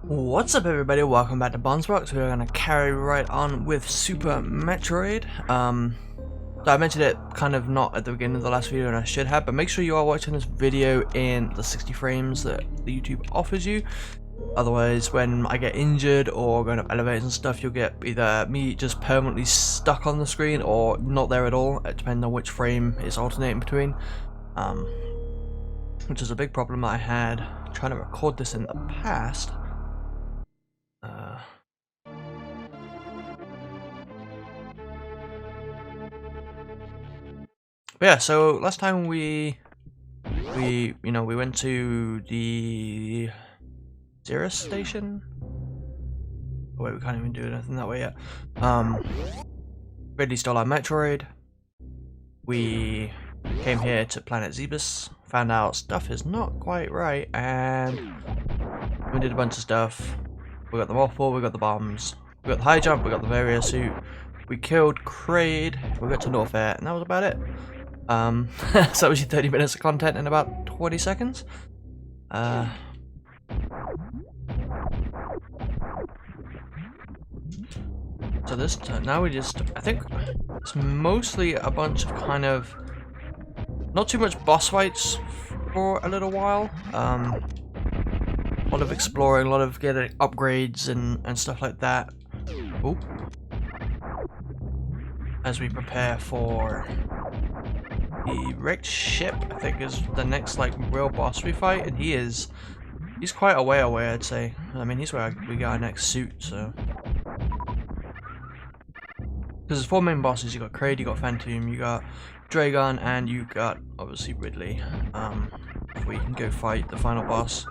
What's up everybody, welcome back to Box. We're gonna carry right on with Super Metroid. So I mentioned it kind of not at the beginning of the last video and I should have, but make sure you are watching this video in the 60 frames that the YouTube offers you. Otherwise, when I get injured or going up elevators and stuff, you'll get either me just permanently stuck on the screen or not there at all, depending on which frame it's alternating between. Which is a big problem I had trying to record this in the past. But yeah, so last time we went to the Zebes station. Oh wait, we can't even do anything that way yet. Ridley stole our Metroid. We came here to planet Zebes, found out stuff is not quite right, and we did a bunch of stuff. We got the waffle, we got the bombs, we got the high jump, we got the barrier suit, we killed Kraid, we got to North Air, and that was about it. So that was your 30 minutes of content in about 20 seconds. So this time, now we just, I think it's mostly a bunch of kind of, not too much boss fights for a little while. A lot of exploring, a lot of getting upgrades and stuff like that. Ooh. As we prepare for the wrecked ship, I think is the next like real boss we fight, and he's quite a way away, I'd say. I mean, he's where we got our next suit, so. Because there's four main bosses. You got Kraid, you got Phantom, you got Dragon, and you got obviously Ridley. Before you can go fight the final boss.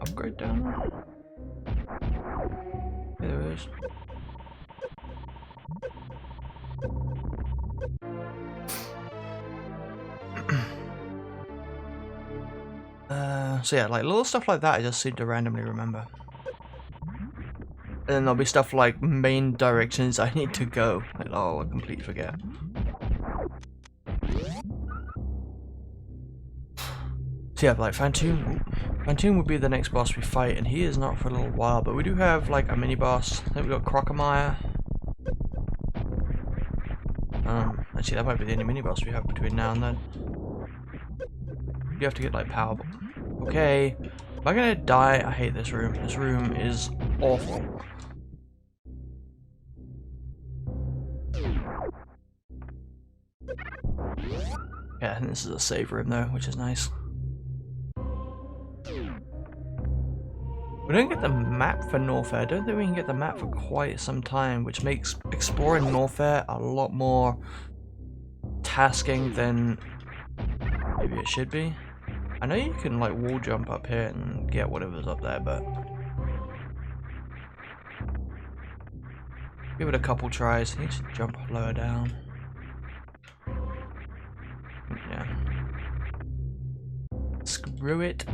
Upgrade down there. There it is. So yeah, like little stuff like that I just seem to randomly remember. And then there'll be stuff like main directions I need to go. Like, oh, I completely forget. So yeah, like Phantom would be the next boss we fight, and he is not for a little while, but we do have like a mini boss. I think we got Crocomire. Actually that might be the only mini boss we have between now and then. You have to get like power. Okay. Am I gonna die? I hate this room. This room is awful. Yeah, and this is a save room though, which is nice. We don't get the map for North Air. I don't think we can get the map for quite some time, which makes exploring North Air a lot more tasking than maybe it should be. I know you can like wall jump up here and get whatever's up there, but give it a couple tries. I need to jump lower down. Yeah. Screw it.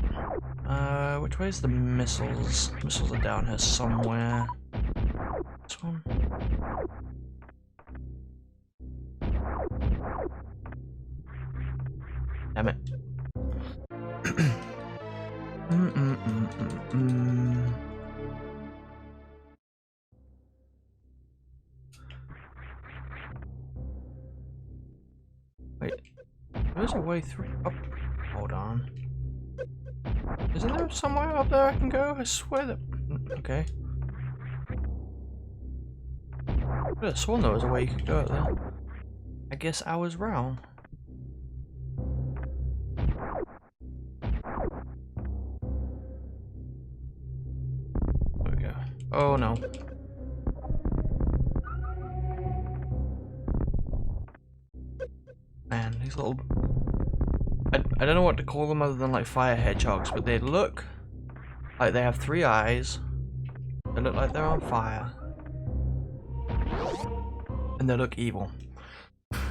Which way is the missiles? Missiles are down here somewhere. This one? Damn it. Wait, there's a way through. Oh, hold on. Isn't there somewhere up there I can go? I swear that. Okay. I could have sworn there was a way you could go up there. I guess I was wrong. There we go. Oh no. Man, these little... I don't know what to call them other than like fire hedgehogs, but they look like they have 3 eyes. They look like they're on fire. And they look evil.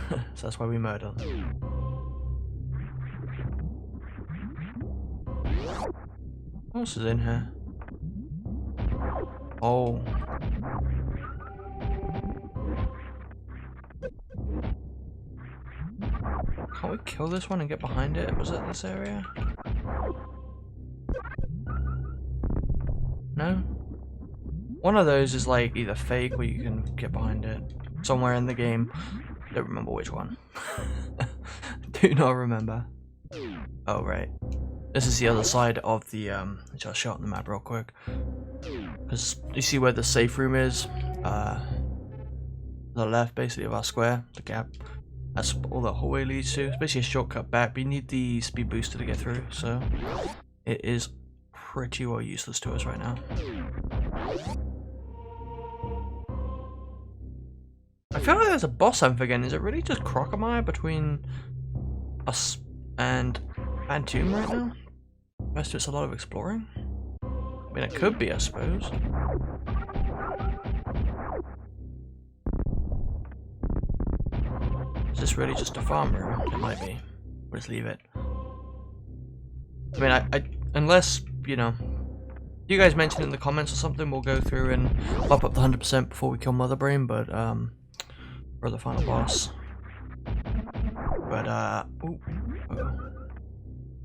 So that's why we murder them. What else is in here? Oh. Can't we kill this one and get behind it? Was it this area? No? One of those is like either fake or you can get behind it. Somewhere in the game. Don't remember which one. Do not remember. Oh, right. This is the other side of the, which I'll show on the map real quick. Because you see where the safe room is? The left, basically, of our square, the gap. That's all the hallway leads to. It's basically a shortcut back, but you need the speed booster to get through, so it is pretty well useless to us right now. I feel like there's a boss I'm forgetting. Is it really just Crocomire between us and Phantom right now? The rest of it's a lot of exploring. I mean, it could be, I suppose. Is this really just a farm room? It might be. We'll just leave it. I mean, I unless, you know, you guys mention in the comments or something, we'll go through and pop up the 100% before we kill Mother Brain, but, for the final boss. But, I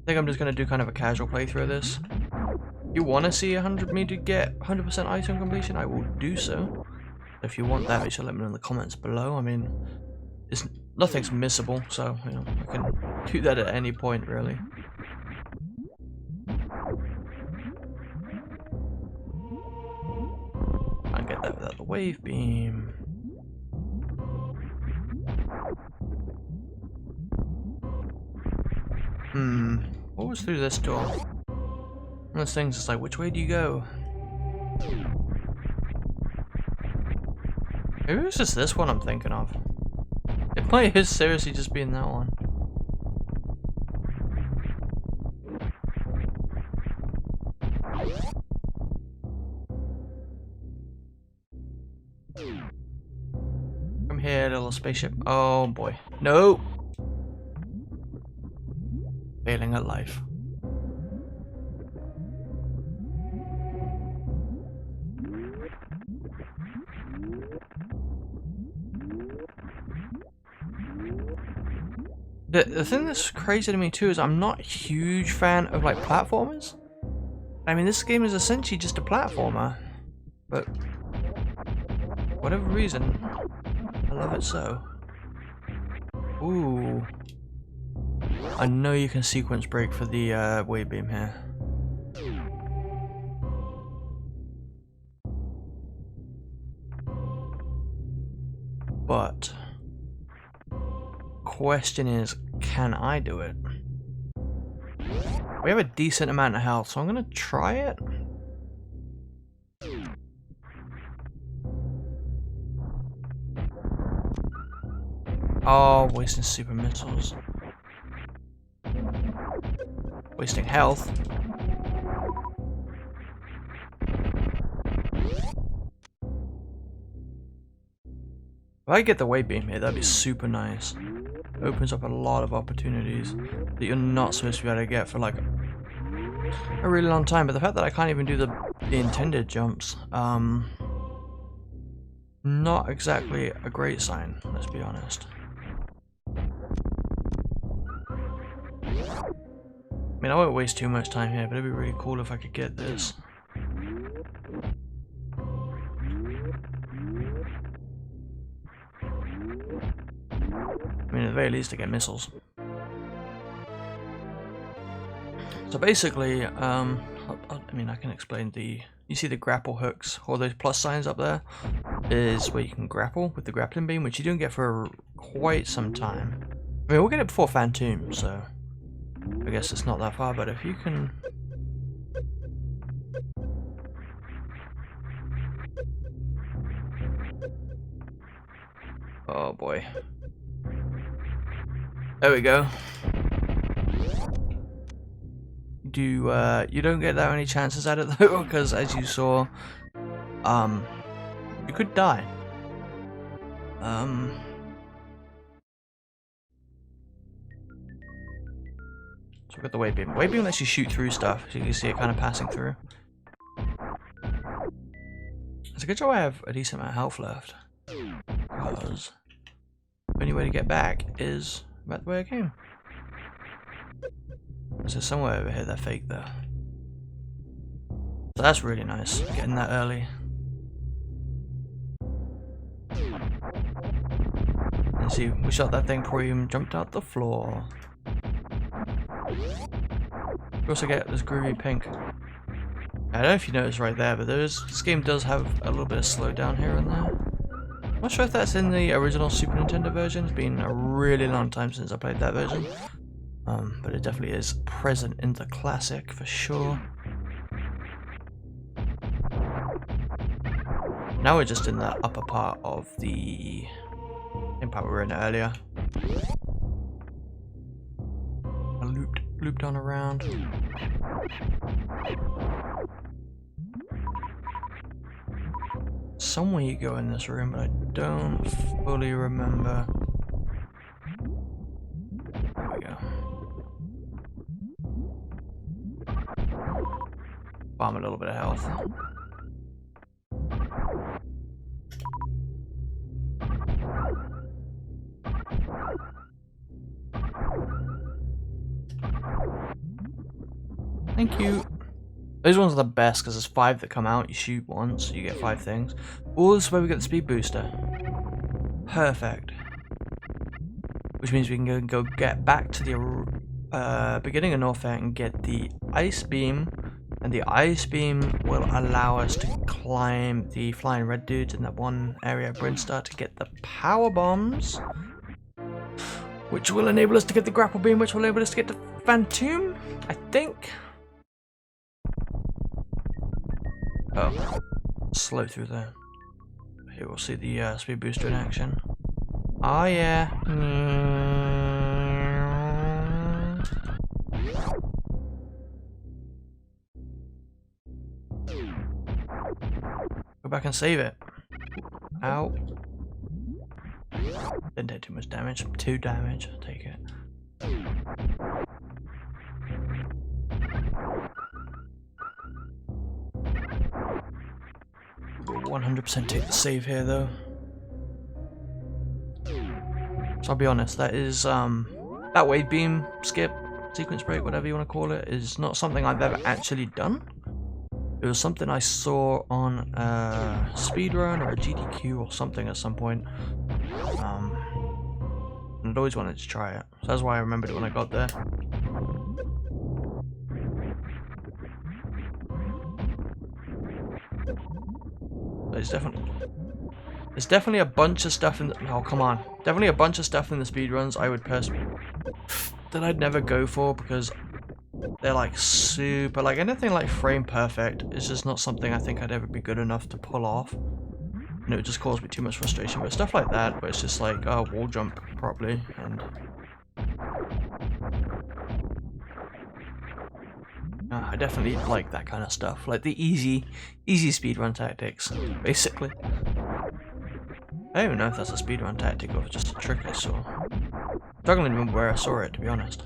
think I'm just gonna do kind of a casual playthrough of this. If you want to see me to get 100% item completion, I will do so. If you want that, make sure to let me know in the comments below. I mean, nothing's missable, so you know I can do that at any point, really. I can get that without the wave beam. What was through this door? One of those things is like, which way do you go? Maybe it was just this one I'm thinking of. It might have seriously just been that one. Come here, little spaceship. Oh boy. No! Failing at life. The thing that's crazy to me too is I'm not a huge fan of like platformers. I mean, this game is essentially just a platformer, but whatever reason, I love it so. Ooh, I know you can sequence break for the wave beam here. But question is, can I do it? We have a decent amount of health, so I'm gonna try it. Oh, wasting super missiles. Wasting health. If I get the wave beam here, that'd be super nice. Opens up a lot of opportunities that you're not supposed to be able to get for like a really long time. But the fact that I can't even do the intended jumps, not exactly a great sign, let's be honest. I mean, I won't waste too much time here, but it'd be really cool if I could get this. I mean, at the very least, to get missiles. So basically, I mean, I can explain you see the grapple hooks, all those plus signs up there, is where you can grapple with the grappling beam, which you don't get for quite some time. I mean, we'll get it before Phantom, so I guess it's not that far, but if you can... Oh boy. There we go. You don't get that many chances at it though, because as you saw, you could die. So we've got the wave beam. Wave beam lets you shoot through stuff, so you can see it kind of passing through. It's a good job I have a decent amount of health left, because the only way to get back is about the way I came. So somewhere over here they're fake though. So that's really nice, getting that early. And see, we shot that thing before he even jumped out the floor. We also get this groovy pink. I don't know if you noticed right there, but this game does have a little bit of slowdown here and there. I'm not sure if that's in the original Super Nintendo version. It's been a really long time since I played that version. But it definitely is present in the classic for sure. Now we're just in the upper part of the part we were in earlier. I looped on around. Somewhere you go in this room, but I don't fully remember. There we go. Farm a little bit of health. Thank you. Those ones are the best because there's 5 that come out. You shoot once, you get 5 things. Oh, this is where we get the speed booster. Perfect. Which means we can go get back to the beginning of Norfair and get the ice beam. And the ice beam will allow us to climb the flying red dudes in that one area of Brinstar to get the power bombs. Which will enable us to get the grapple beam, which will enable us to get the Phantom, I think. Oh, slow through there. Here we'll see the speed booster in action. Oh yeah. Go back and save it. Ow. Didn't take too much damage. 2 damage. I'll take it. 100% take the save here though. So I'll be honest, that is that wave beam skip, sequence break, whatever you want to call it, is not something I've ever actually done. It was something I saw on a speedrun or a GDQ or something at some point. And I'd always wanted to try it. So that's why I remembered it when I got there. There's definitely a bunch of stuff in the, oh come on, definitely a bunch of stuff in the speedruns I would personally that I'd never go for because they're like super, like anything like frame perfect is just not something I think I'd ever be good enough to pull off. And it would just cause me too much frustration. But stuff like that, where it's just like, oh, wall jump properly and I definitely like that kind of stuff, like the easy speedrun tactics, basically. I don't even know if that's a speedrun tactic or just a trick I saw. Struggling to remember where I saw it, to be honest.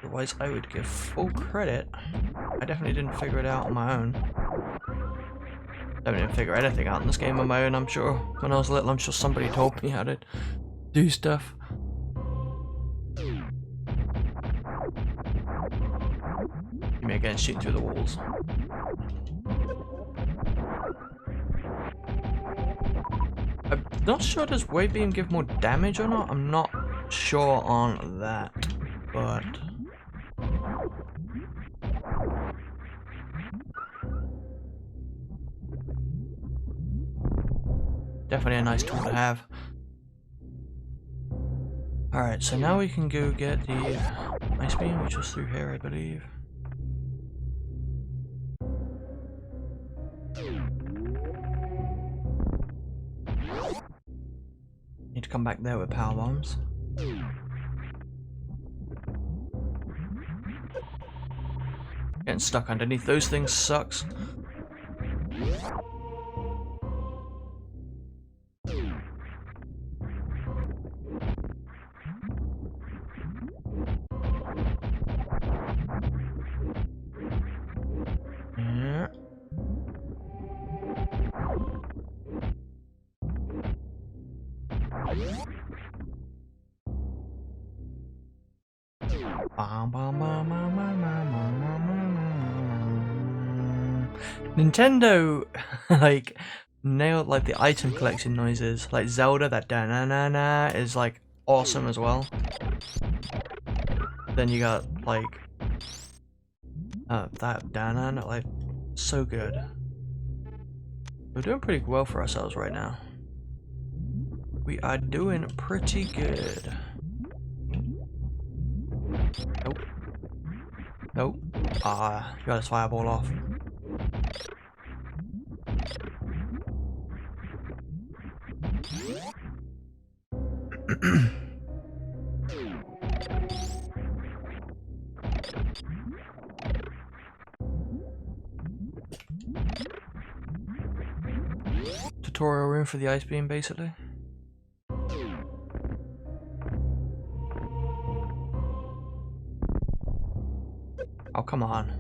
Otherwise, I would give full credit. I definitely didn't figure it out on my own. I didn't even figure anything out in this game on my own, I'm sure. When I was little, I'm sure somebody told me how to do stuff. Give me again, shooting through the walls. I'm not sure, does wave beam give more damage or not? I'm not sure on that, but definitely a nice tool to have. Alright, so now we can go get the ice beam, which was through here, I believe. Need to come back there with power bombs. Getting stuck underneath those things sucks. Yeah. Nintendo like nailed like the item collection noises. Like Zelda, that da na na na is like awesome as well. Then you got like that da na na, like so good. We're doing pretty well for ourselves right now. We are doing pretty good. Nope. Nope. Ah, you got his fireball off. Tutorial room for the ice beam, basically. Oh, come on.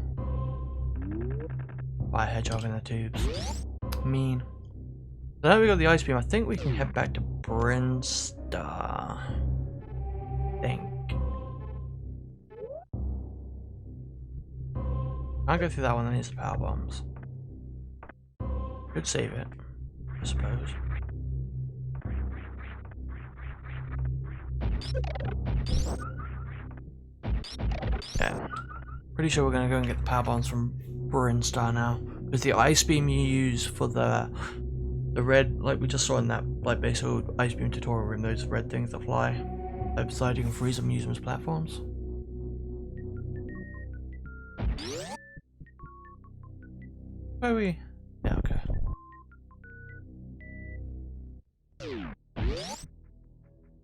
By a hedgehog in the tubes. Mean. So now we got the ice beam, I think we can head back to Brinstar. Think. I'll go through that one that needs the power bombs. Could save it, I suppose. Yeah. Pretty sure we're gonna go and get the power bombs from Brinstar now. Because the ice beam you use for the red, like we just saw in that like basic ice beam tutorial room, those red things that fly outside, you can freeze them and use them as platforms. Where are we? Yeah, okay.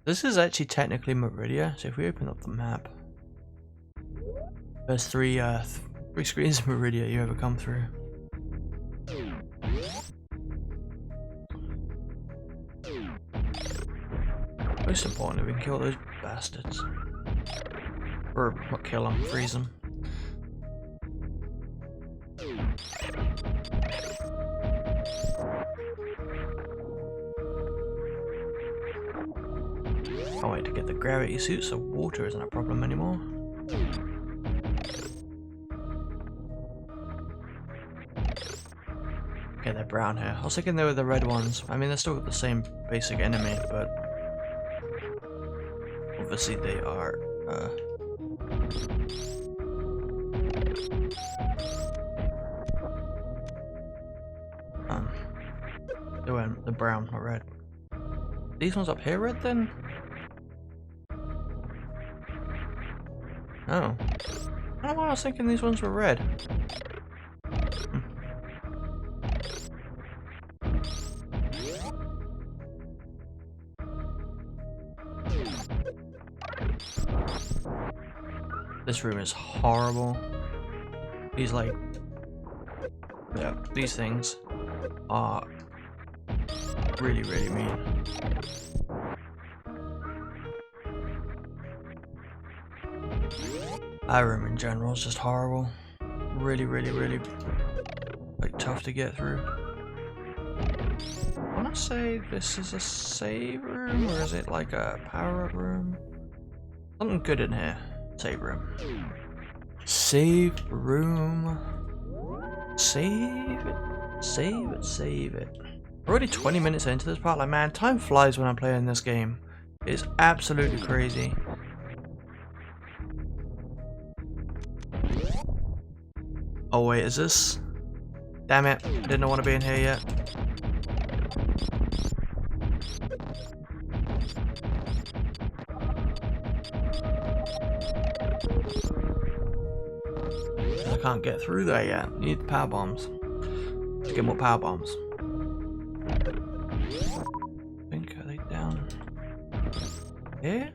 This is actually technically Meridia, so if we open up the map, there's three screens of Meridia you ever come through. Most importantly, we can kill those bastards. Or not kill them, freeze them. Can't wait to get the gravity suit so water isn't a problem anymore. Okay, they're brown here. I was thinking they were the red ones. I mean, they're still the same basic enemy, but obviously they are they were the brown or red. These ones up here red then? Oh. I don't know why I was thinking these ones were red. This room is horrible. These like, yeah, these things are really, really mean. That room in general is just horrible. Really, really, really like tough to get through. I want to say this is a save room, or is it like a power-up room? Something good in here. Save room. Save room. Save it. Save it. Save it. We're already 20 minutes into this part. Like, man, time flies when I'm playing this game. It's absolutely crazy. Oh wait, is this? Damn it, didn't want to be in here yet. I can't get through there yet. Need power bombs. Let's get more power bombs. I think, are they down here?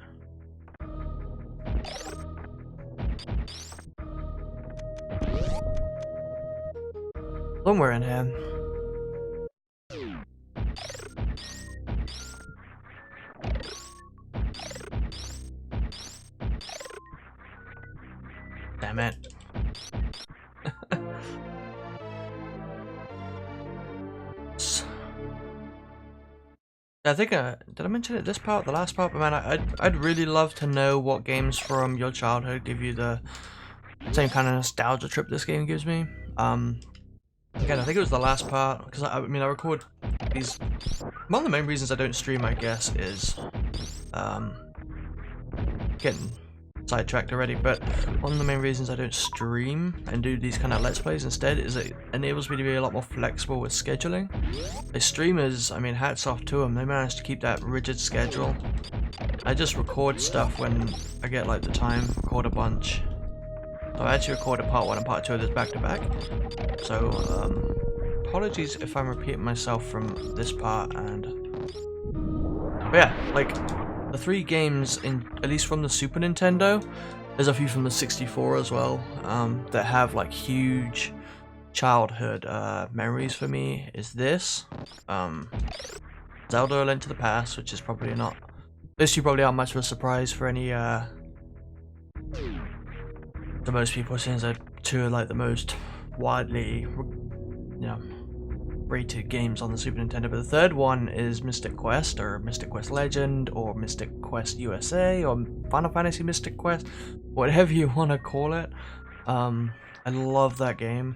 Somewhere in here. Damn it. I think did I mention it this part, the last part? But man, I'd really love to know what games from your childhood give you the same kind of nostalgia trip this game gives me. Again, I think it was the last part because I mean I record these. One of the main reasons I don't stream, I guess, is getting sidetracked already, but one of the main reasons I don't stream and do these kind of let's plays instead is it enables me to be a lot more flexible with scheduling. The streamers, I mean, hats off to them, they manage to keep that rigid schedule. I just record stuff when I get like the time, record a bunch. So I actually recorded part 1 and part 2 of this back to back, so apologies if I'm repeating myself from this part. But yeah, like the 3 games, at least from the Super Nintendo, there's a few from the 64 as well, that have like huge childhood memories for me, is this, Zelda: A Link to the Past, which is probably not, those two probably aren't much of a surprise for any, to most people, since they're 2 of like the most widely, you know, rated games on the Super Nintendo. But the third one is Mystic Quest, or Mystic Quest Legend, or Mystic Quest USA, or Final Fantasy Mystic Quest, whatever you want to call it. I love that game.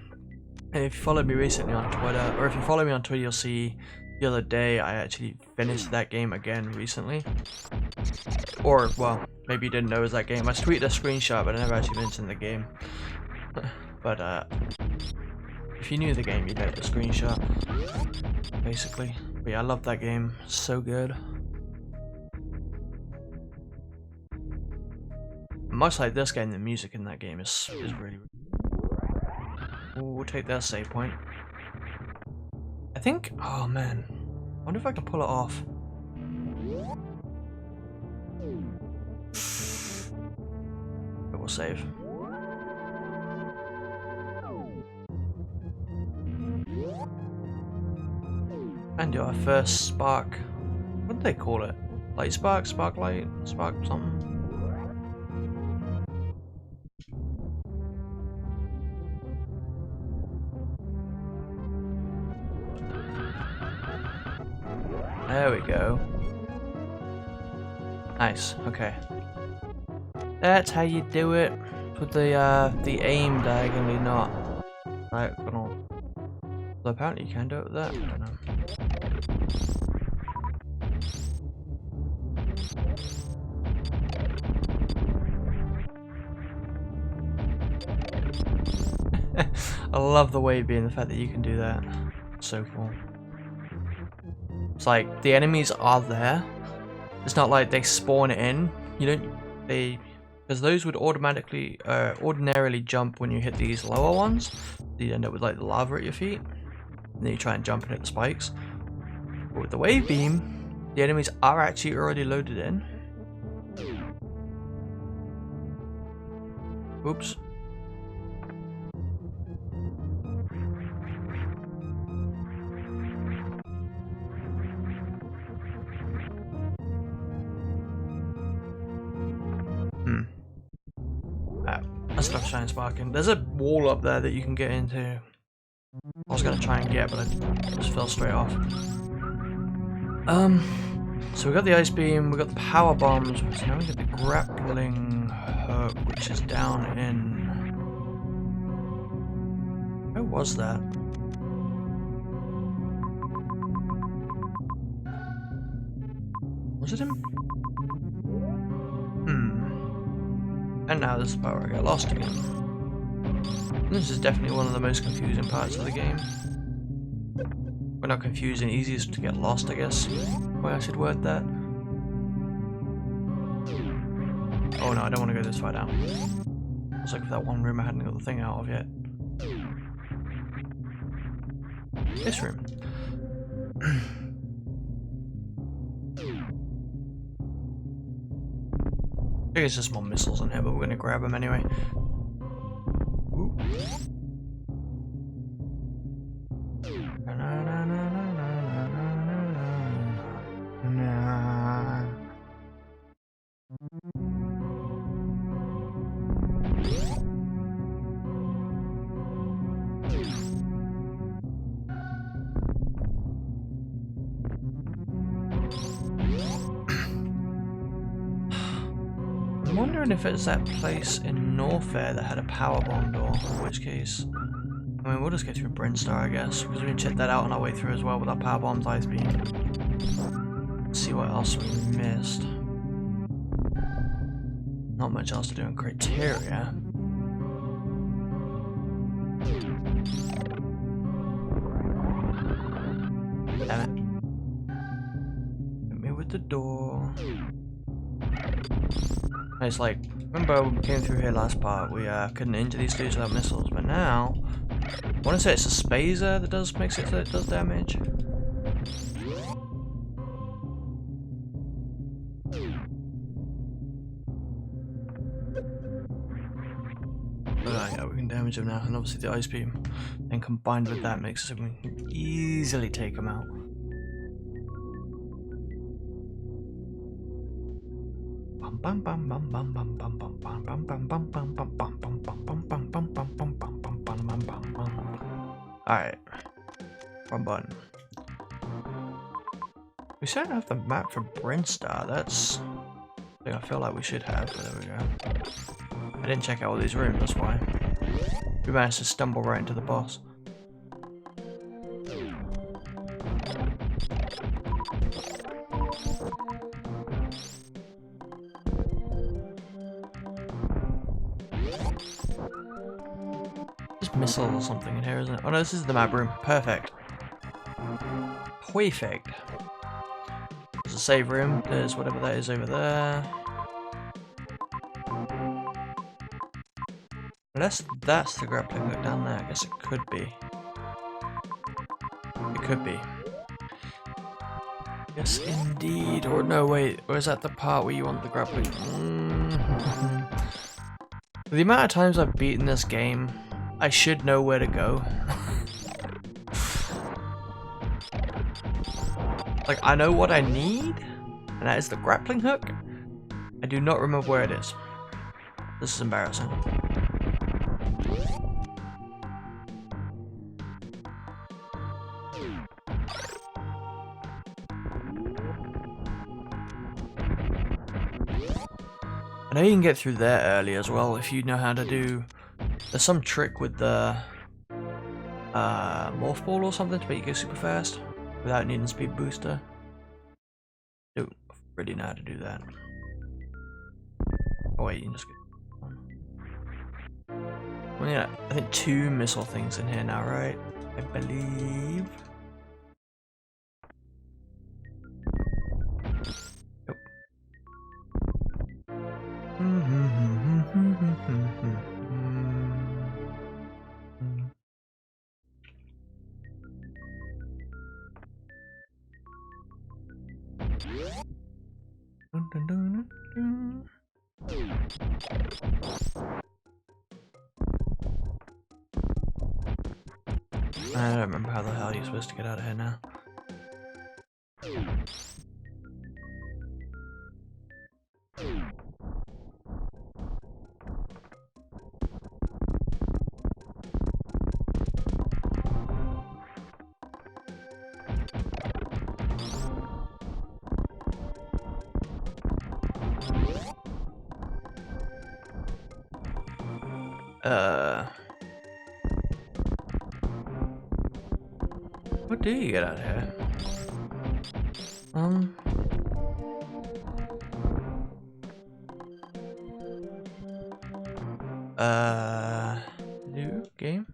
And if you followed me recently on Twitter, or if you follow me on Twitter, you'll see the other day I actually finished that game again recently. Or, well, maybe you didn't know it was that game. I tweeted a screenshot, but I never actually mentioned the game. But, if you knew the game, you'd know the screenshot, basically. But yeah, I love that game. So good. Much like this game, the music in that game is really... Ooh, we'll take that save point. I think... Oh, man. I wonder if I can pull it off. But we'll save. And your first spark. What do they call it? Light spark, spark light, spark something. There we go. Nice. Okay. That's how you do it. Put the aim diagonally, not diagonal. Well, apparently you can do it with that. I don't know. I love the wave being the fact that you can do that. So cool. It's like the enemies are there. It's not like they spawn in. You don't. Because those would automatically, ordinarily jump when you hit these lower ones. You end up with like the lava at your feet. And then you try and jump and hit the spikes. But with the wave beam, the enemies are actually already loaded in. Oops. That stuff's shine sparking. There's a wall up there that you can get into. I was gonna try and get, but I just fell straight off. So we got the ice beam, we got the power bombs, so now we get the grappling hook, which is down in... Where was that? Was it him? And now this is the part where I get lost again. This is definitely one of the most confusing parts of the game. Well, not confusing, easiest to get lost, I guess. Why I should word that. Oh no, I don't want to go this far down. It's like for that one room I hadn't got the thing out of yet. This room. I think it's just more missiles in here, but we're gonna grab them anyway. Ooh. wondering if it's that place in Norfair that had a power bomb door, in which case, I mean, we'll just get through Brinstar, I guess, because we can check that out on our way through as well with our power bombs, ice beam. See what else we missed. Not much else to do in Criteria. Damn it. Hit me with the door. It's like, remember when we came through here last part, we couldn't injure these dudes without missiles, but now, I want to say it's a Spazer that makes it so it does damage. But yeah, we can damage them now, and obviously the ice beam, and combined with that makes it so we can easily take them out. Alright. One button. We still don't have the map for Brinstar. That's something I feel like we should have, but there we go. I didn't check out all these rooms, that's why. We managed to stumble right into the boss. There's missiles or something in here, isn't it? Oh no, this is the map room. Perfect. Perfect. There's a save room. There's whatever that is over there. Unless that's the grappling hook down there, I guess it could be. It could be. Yes, indeed. Or no, wait. Or is that the part where you want the grappling? The amount of times I've beaten this game, I should know where to go. Like, I know what I need, and that is the grappling hook. I do not remember where it is. This is embarrassing. I know you can get through there early as well if you know how to do. There's some trick with the morph ball or something to make you go super fast without needing speed booster. Don't really know how to do that. Oh wait, you can just get one. Well, yeah, I think 2 missile things in here now, right? I believe. Yep. I don't remember how the hell you're supposed to get out of here now. What do you get out of here? New game?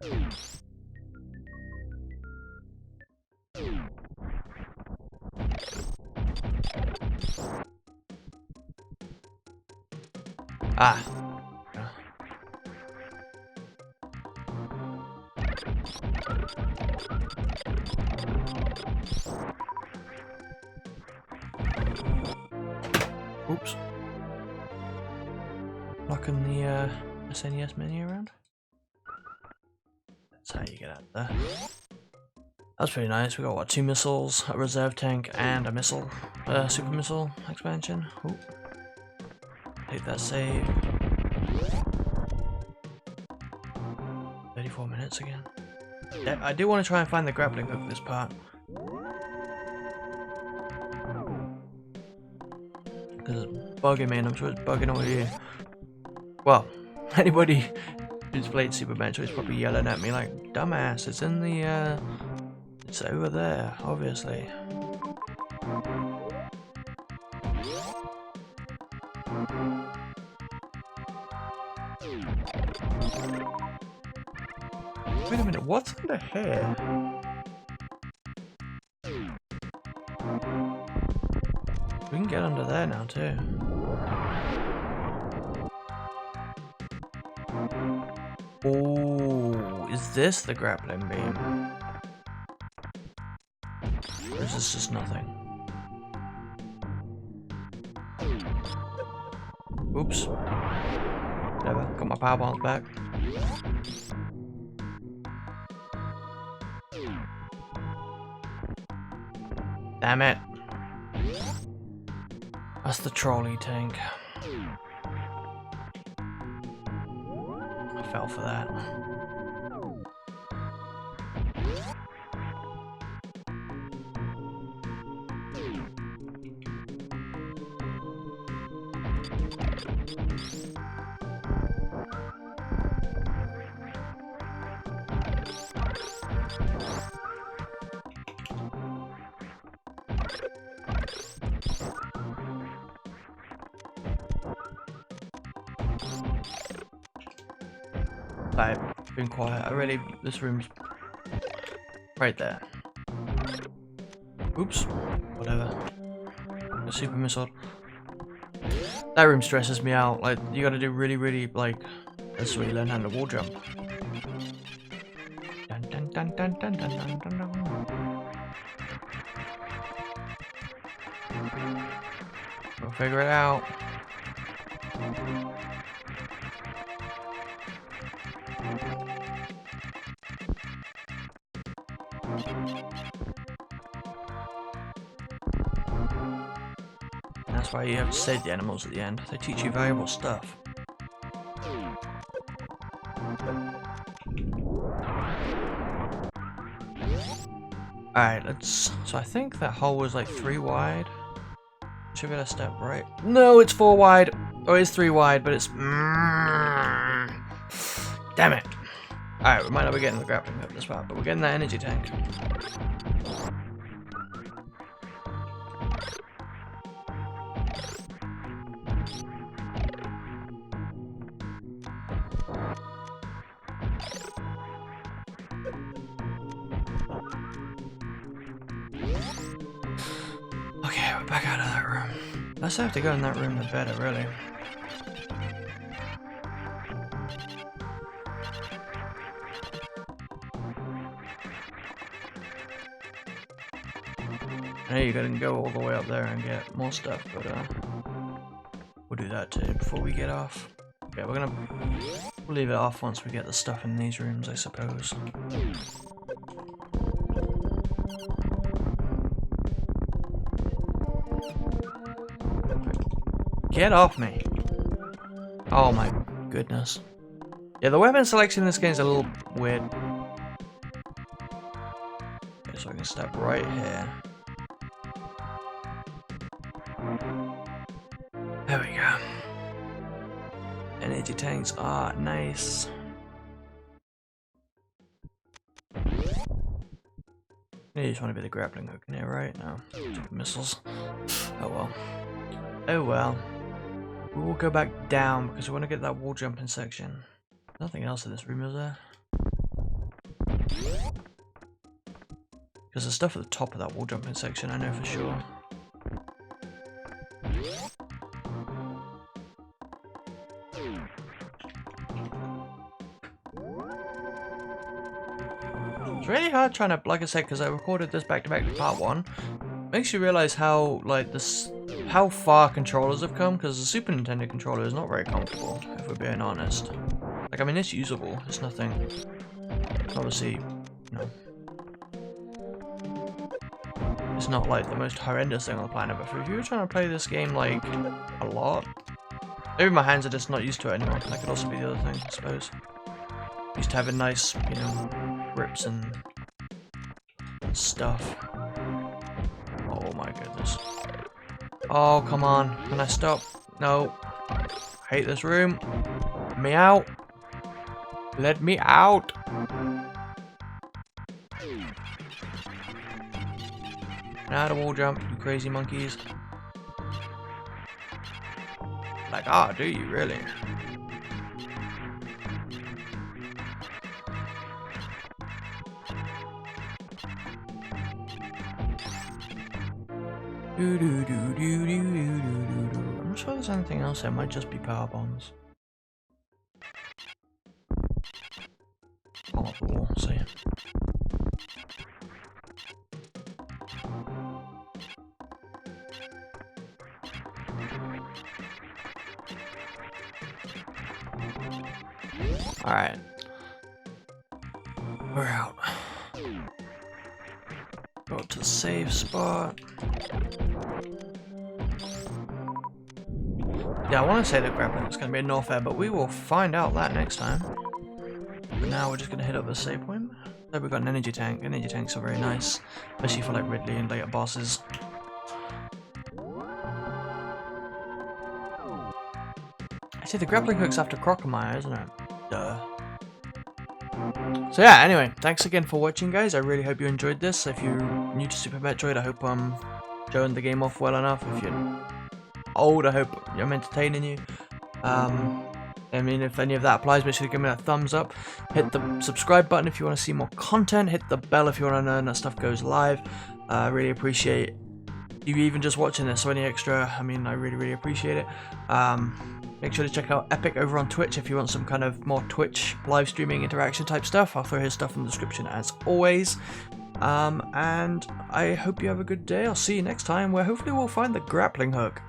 Ah. Oops. Locking the SNES menu around. That's how you get out there. That's pretty nice. We got what, 2 missiles, a reserve tank, and a missile, super missile expansion. Ooh. Take that save. 34 minutes again. Yeah, I do want to try and find the grappling hook for this part. Because it's bugging me, and I'm sure it's bugging all you. Well, anybody who's played Super Metroid is probably yelling at me like, dumbass, it's in the, it's over there, obviously. Wait a minute, what's under here? We can get under there now too. Oh, is this the grappling beam? Or is this just nothing? Oops. Whatever, got my power bombs back. Damn it. That's the trolley tank. I fell for that. I've been quiet. This room's right there. Oops. Whatever. A super missile. That room stresses me out. Like, you gotta do really, like, that's where you learn how to wall jump. Dun dun dun dun dun dun dun dun dun. We'll figure it out. That's why you have to save the animals at the end. They teach you valuable stuff. Alright, let's... So I think that hole was like 3 wide. Should be able to step right. No, it's 4 wide. Oh, it's 3 wide, but it's... Damn it. Alright, we might not be getting the grappling hook this part, but we're getting that energy tank. Okay, we're back out of that room. Let's have to go in that room, the better, really. Hey, you gotta go all the way up there and get more stuff, but we'll do that too before we get off. Yeah, we'll leave it off once we get the stuff in these rooms, I suppose. Get off me! Oh my goodness. Yeah, the weapon selection in this game is a little weird. Okay, so I can step right here. There we go. Energy tanks are nice. You just want to be the grappling hook in here, right? No. Stupid missiles. Oh well. Oh well. We will go back down because we want to get that wall jumping section. Nothing else in this room, is there? Because there's stuff at the top of that wall jumping section, I know for sure. It's really hard trying to, like I said, because I recorded this back to back with part 1. Makes you realize how, like, how far controllers have come, because the Super Nintendo controller is not very comfortable, if we're being honest. Like, I mean, it's usable, it's nothing, obviously, you know, it's not, like, the most horrendous thing on the planet, but if you were trying to play this game, like, a lot, maybe my hands are just not used to it anymore. That could also be the other thing, I suppose. Used to having nice, you know, grips and stuff. Oh my goodness. Oh, come on. Can I stop? No. I hate this room. Let me out. Let me out. Now the wall jump, you crazy monkeys. Like, ah, do you really? I'm not sure there's anything else. There might just be power bombs. Oh, the wall, see. Alright. We're out. Go to the save spot. Yeah, I want to say that grappling is going to be a north air, but we will find out that next time. But now we're just going to hit up the save point. There we've got an energy tank. Energy tanks are very nice, especially for like Ridley and later bosses. Actually, the grappling hook's after Crocomire, isn't it? Duh. So yeah, anyway, thanks again for watching, guys. I really hope you enjoyed this. If you're new to Super Metroid, I hope I'm showing the game off well enough. If you're old, I hope I'm entertaining you. I mean, if any of that applies, make sure to give me a thumbs up. Hit the subscribe button if you want to see more content. Hit the bell if you want to know when that stuff goes live. I really appreciate you even just watching this. So any extra, I mean, I really appreciate it. Make sure to check out Epic over on Twitch if you want some kind of more Twitch live streaming interaction type stuff. I'll throw his stuff in the description as always. And I hope you have a good day. I'll see you next time, where hopefully we'll find the grappling hook.